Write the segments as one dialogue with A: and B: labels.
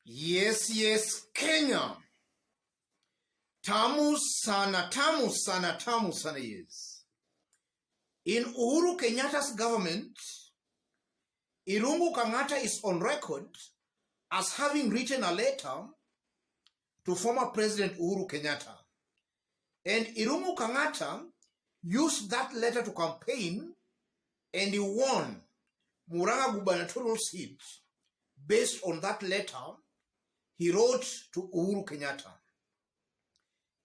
A: Yes, Kenya. Tamu sana, yes. In Uhuru Kenyatta's government, Irungu Kangata is on record as having written a letter to former President Uhuru Kenyatta. And Irungu Kangata used that letter to campaign, and he won Murang'a gubernatorial seat based on that letter he wrote to Uhuru Kenyatta.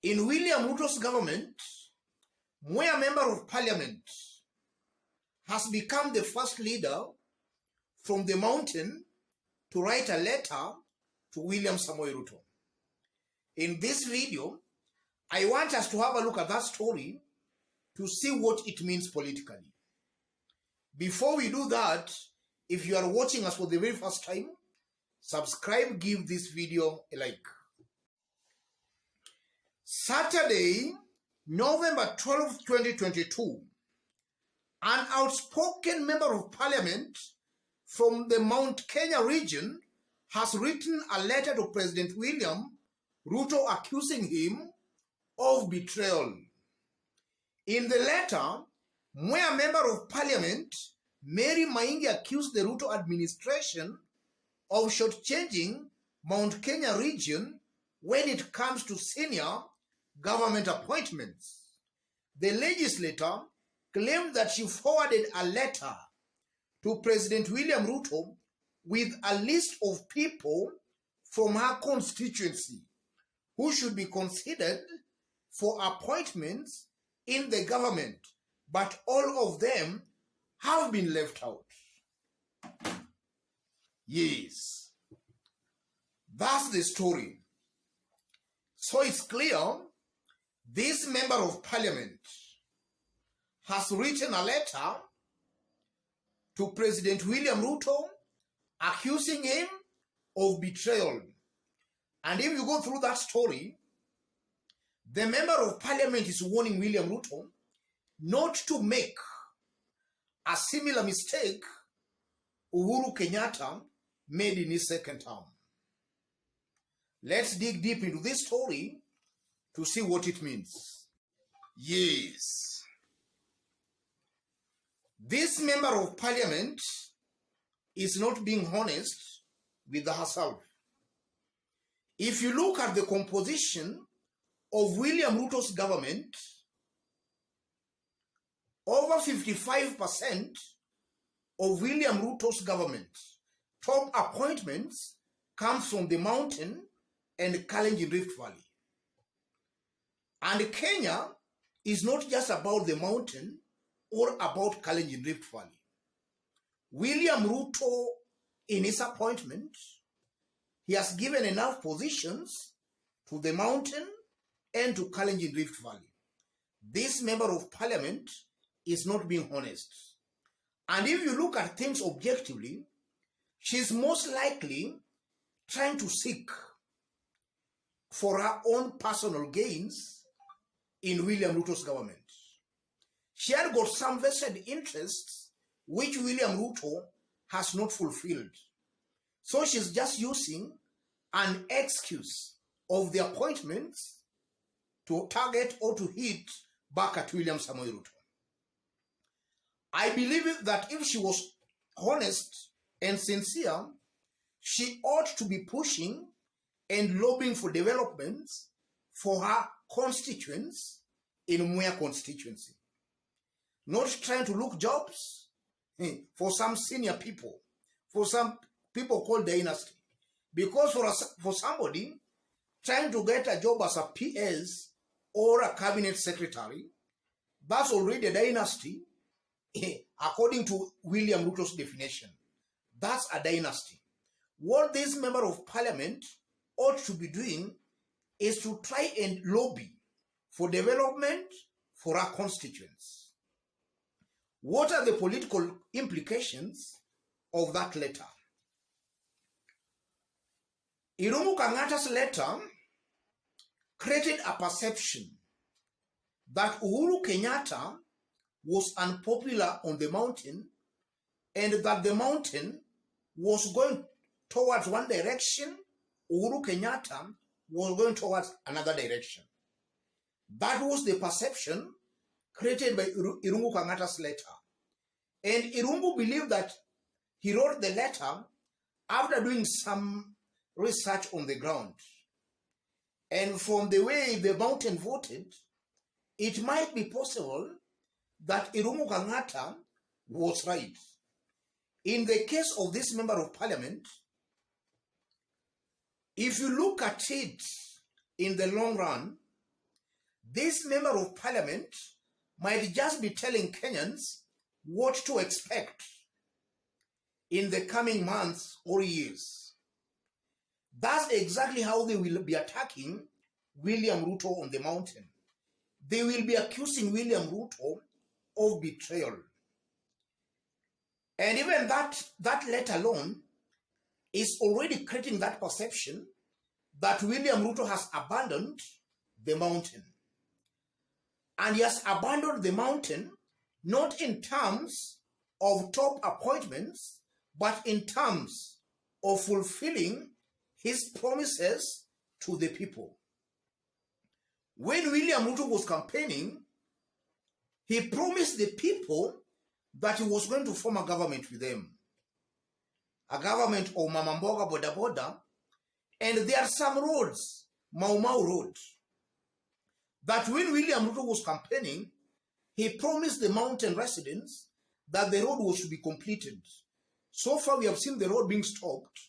A: In William Ruto's government, where a member of parliament has become the first leader from the mountain to write a letter to William Samoei Ruto. In this video, I want us to have a look at that story to see what it means politically. Before we do that, if you are watching us for the very first time, subscribe, give this video a like. Saturday, November 12, 2022, an outspoken member of parliament from the Mt Kenya region has written a letter to President William Ruto accusing him of betrayal. In the letter, where a member of parliament, Mary Maingi, accused the Ruto administration of shortchanging Mt Kenya region when it comes to senior government appointments. The legislator claimed that she forwarded a letter to President William Ruto with a list of people from her constituency who should be considered for appointments in the government, but all of them have been left out. Yes, that's the story. So it's clear this member of parliament has written a letter to President William Ruto accusing him of betrayal. And if you go through that story, the member of parliament is warning William Ruto not to make a similar mistake Uhuru Kenyatta made in his second term. Let's dig deep into this story to see what it means. Yes. This member of parliament is not being honest with herself. If you look at the composition of William Ruto's government, over 55% of William Ruto's government top appointments come from the mountain and Kalenjin Rift Valley. And Kenya is not just about the mountain or about Kalenjin Rift Valley. William Ruto, in his appointment, he has given enough positions to the mountain and to Kalenjin Rift Valley. This member of parliament is not being honest. And if you look at things objectively, she's most likely trying to seek for her own personal gains in William Ruto's government. She had got some vested interests which William Ruto has not fulfilled. So she's just using an excuse of the appointments to target or to hit back at William Samoei Ruto. I believe that if she was honest and sincere, she ought to be pushing and lobbying for developments for her constituents in Mwea constituency. Not trying to look jobs for some senior people, for some people called dynasty. Because for somebody trying to get a job as a PS or a cabinet secretary, that's already a dynasty according to William Ruto's definition. That's a dynasty. What this member of parliament ought to be doing is to try and lobby for development for our constituents. What are the political implications of that letter? Irungu Kangata's letter created a perception that Uhuru Kenyatta was unpopular on the mountain and that the mountain was going towards one direction Uhuru Kenyatta was going towards another direction. That was the perception created by Irungu Kangata's letter. And Irungu believed that he wrote the letter after doing some research on the ground. And from the way the mountain voted, it might be possible that Irungu Kangata was right. In the case of this member of parliament, if you look at it in the long run, this member of parliament might just be telling Kenyans what to expect in the coming months or years. That's exactly how they will be attacking William Ruto on the mountain. They will be accusing William Ruto of betrayal. And even that let alone is already creating that perception that William Ruto has abandoned the mountain. And he has abandoned the mountain not in terms of top appointments, but in terms of fulfilling his promises to the people. When William Ruto was campaigning, he promised the people that he was going to form a government with them. A government of Mama Mboga Boda Boda. And there are some roads, Mau Mau Road, that when William Ruto was campaigning, he promised the mountain residents that the road was to be completed. So far, we have seen the road being stopped.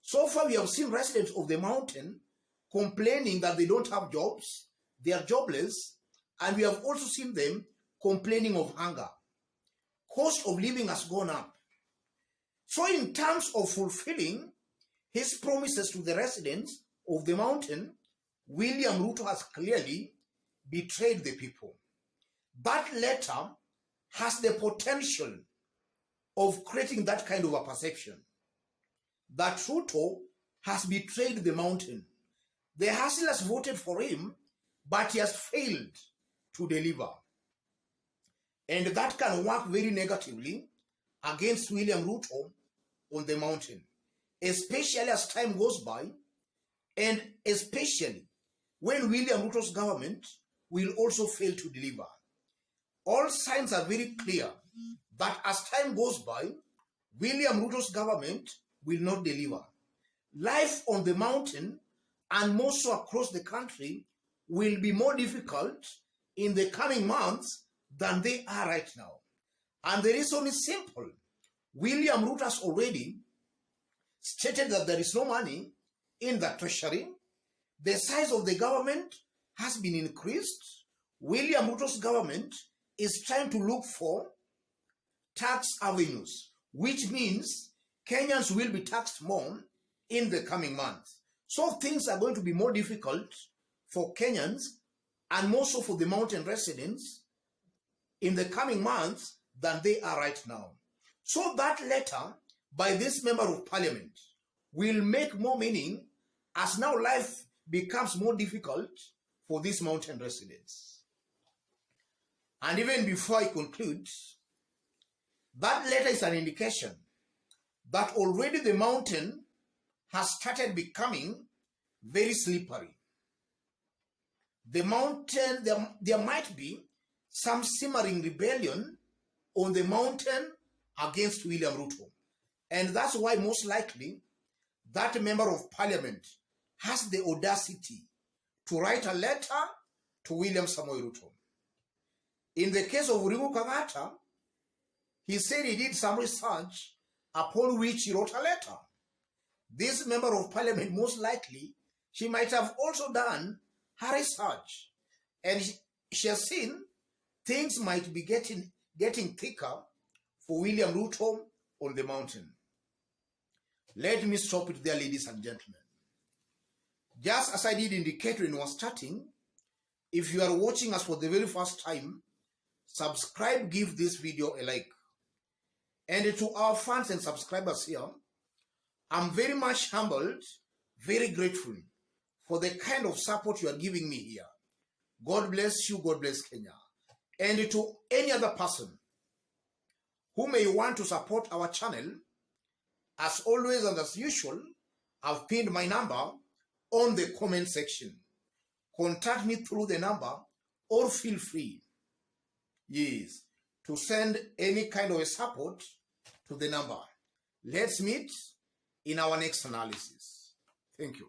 A: So far, we have seen residents of the mountain complaining that they don't have jobs, they are jobless, and we have also seen them complaining of hunger. Cost of living has gone up. So in terms of fulfilling his promises to the residents of the mountain, William Ruto has clearly betrayed the people. That letter has the potential of creating that kind of a perception that Ruto has betrayed the mountain. The hustlers voted for him, but he has failed to deliver. And that can work very negatively against William Ruto on the mountain, especially as time goes by, and especially when William Ruto's government will also fail to deliver. All signs are very clear that as time goes by, William Ruto's government will not deliver. Life on the mountain and more so across the country will be more difficult in the coming months than they are right now. And the reason is simple. William Ruto has already stated that there is no money in the treasury. The size of the government has been increased. William Ruto's government is trying to look for tax avenues, which means Kenyans will be taxed more in the coming months. So things are going to be more difficult for Kenyans and more so for the mountain residents in the coming months than they are right now. So that letter by this member of parliament will make more meaning as now life becomes more difficult for these mountain residents. And even before I conclude, that letter is an indication that already the mountain has started becoming very slippery. The mountain, there might be some simmering rebellion on the mountain against William Ruto. And that's why most likely that member of parliament has the audacity to write a letter to William Samoei Ruto. In the case of Irungu Kangata, he said he did some research upon which he wrote a letter. This member of parliament, most likely, she might have also done her research. And she has seen things might be getting thicker for William Ruto on the mountain. Let me stop it there, ladies and gentlemen. Just as I did indicate when we were starting, if you are watching us for the very first time, subscribe, give this video a like. And to our fans and subscribers here, I'm very much humbled, very grateful for the kind of support you are giving me here. God bless you, God bless Kenya. And to any other person who may want to support our channel, as always and as usual, I've pinned my number on the comment section. Contact me through the number or feel free, yes, to send any kind of a support to the number. Let's meet in our next analysis. Thank you.